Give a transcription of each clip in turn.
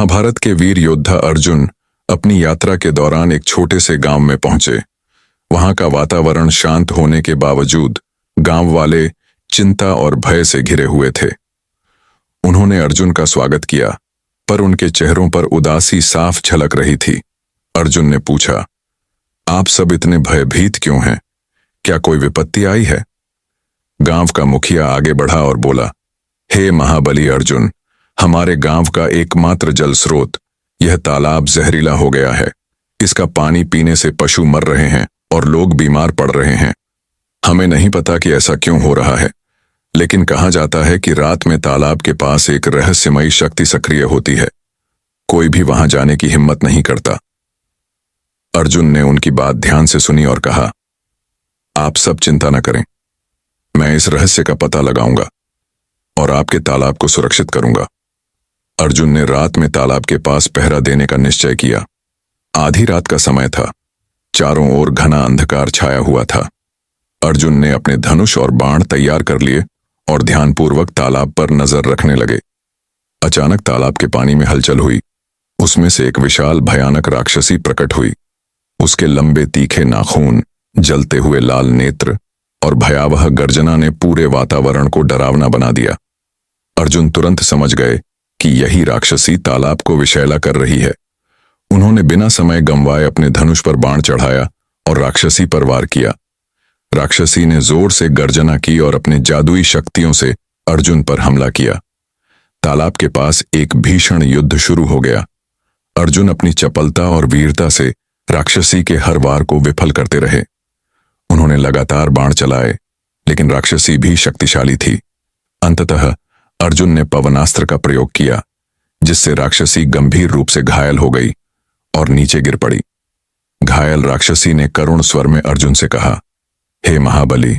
महाभारत के वीर योद्धा अर्जुन अपनी यात्रा के दौरान एक छोटे से गांव में पहुंचे। वहां का वातावरण शांत होने के बावजूद गांव वाले चिंता और भय से घिरे हुए थे। उन्होंने अर्जुन का स्वागत किया, पर उनके चेहरों पर उदासी साफ झलक रही थी। अर्जुन ने पूछा, आप सब इतने भयभीत क्यों हैं? क्या कोई विपत्ति आई है? गांव का मुखिया आगे बढ़ा और बोला, हे महाबली अर्जुन, हमारे गांव का एकमात्र जल स्रोत यह तालाब जहरीला हो गया है। इसका पानी पीने से पशु मर रहे हैं और लोग बीमार पड़ रहे हैं। हमें नहीं पता कि ऐसा क्यों हो रहा है, लेकिन कहा जाता है कि रात में तालाब के पास एक रहस्यमयी शक्ति सक्रिय होती है। कोई भी वहां जाने की हिम्मत नहीं करता। अर्जुन ने उनकी बात ध्यान से सुनी और कहा, आप सब चिंता न करें, मैं इस रहस्य का पता लगाऊंगा और आपके तालाब को सुरक्षित करूंगा। अर्जुन ने रात में तालाब के पास पहरा देने का निश्चय किया। आधी रात का समय था, चारों ओर घना अंधकार छाया हुआ था। अर्जुन ने अपने धनुष और बाण तैयार कर लिए और ध्यानपूर्वक तालाब पर नजर रखने लगे। अचानक तालाब के पानी में हलचल हुई। उसमें से एक विशाल भयानक राक्षसी प्रकट हुई। उसके लंबे तीखे नाखून, जलते हुए लाल नेत्र और भयावह गर्जना ने पूरे वातावरण को डरावना बना दिया। अर्जुन तुरंत समझ गए कि यही राक्षसी तालाब को विषैला कर रही है। उन्होंने बिना समय गंवाए अपने धनुष पर बाण चढ़ाया और राक्षसी पर वार किया। राक्षसी ने जोर से गर्जना की और अपनी जादुई शक्तियों से अर्जुन पर हमला किया। तालाब के पास एक भीषण युद्ध शुरू हो गया। अर्जुन अपनी चपलता और वीरता से राक्षसी के हर वार को विफल करते रहे। उन्होंने लगातार बाण चलाए, लेकिन राक्षसी भी शक्तिशाली थी। अंततः अर्जुन ने पवनास्त्र का प्रयोग किया, जिससे राक्षसी गंभीर रूप से घायल हो गई और नीचे गिर पड़ी। घायल राक्षसी ने करुण स्वर में अर्जुन से कहा, हे महाबली,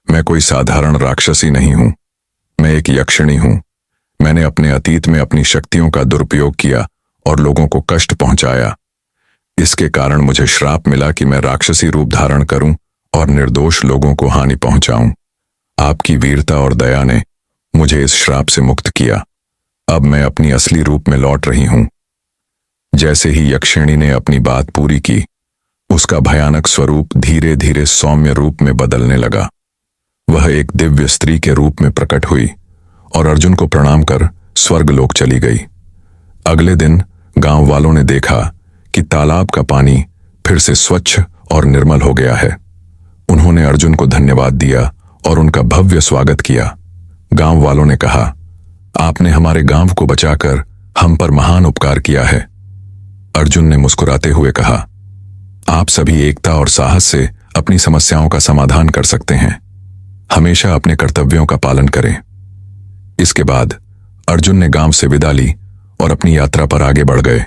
मैं कोई साधारण राक्षसी नहीं हूं, मैं एक यक्षिणी हूं। मैंने अपने अतीत में अपनी शक्तियों का दुरुपयोग किया और लोगों को कष्ट पहुंचाया। इसके कारण मुझे श्राप मिला कि मैं राक्षसी रूप धारण करूं और निर्दोष लोगों को हानि पहुंचाऊं। आपकी वीरता और दया ने मुझे इस श्राप से मुक्त किया। अब मैं अपनी असली रूप में लौट रही हूं। जैसे ही यक्षिणी ने अपनी बात पूरी की, उसका भयानक स्वरूप धीरे धीरे सौम्य रूप में बदलने लगा। वह एक दिव्य स्त्री के रूप में प्रकट हुई और अर्जुन को प्रणाम कर स्वर्गलोक चली गई। अगले दिन गांव वालों ने देखा कि तालाब का पानी फिर से स्वच्छ और निर्मल हो गया है। उन्होंने अर्जुन को धन्यवाद दिया और उनका भव्य स्वागत किया। गांव वालों ने कहा, आपने हमारे गांव को बचाकर हम पर महान उपकार किया है। अर्जुन ने मुस्कुराते हुए कहा, आप सभी एकता और साहस से अपनी समस्याओं का समाधान कर सकते हैं। हमेशा अपने कर्तव्यों का पालन करें। इसके बाद अर्जुन ने गांव से विदा ली और अपनी यात्रा पर आगे बढ़ गए।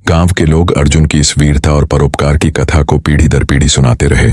गांव के लोग अर्जुन की इस वीरता और परोपकार की कथा को पीढ़ी दर पीढ़ी सुनाते रहे।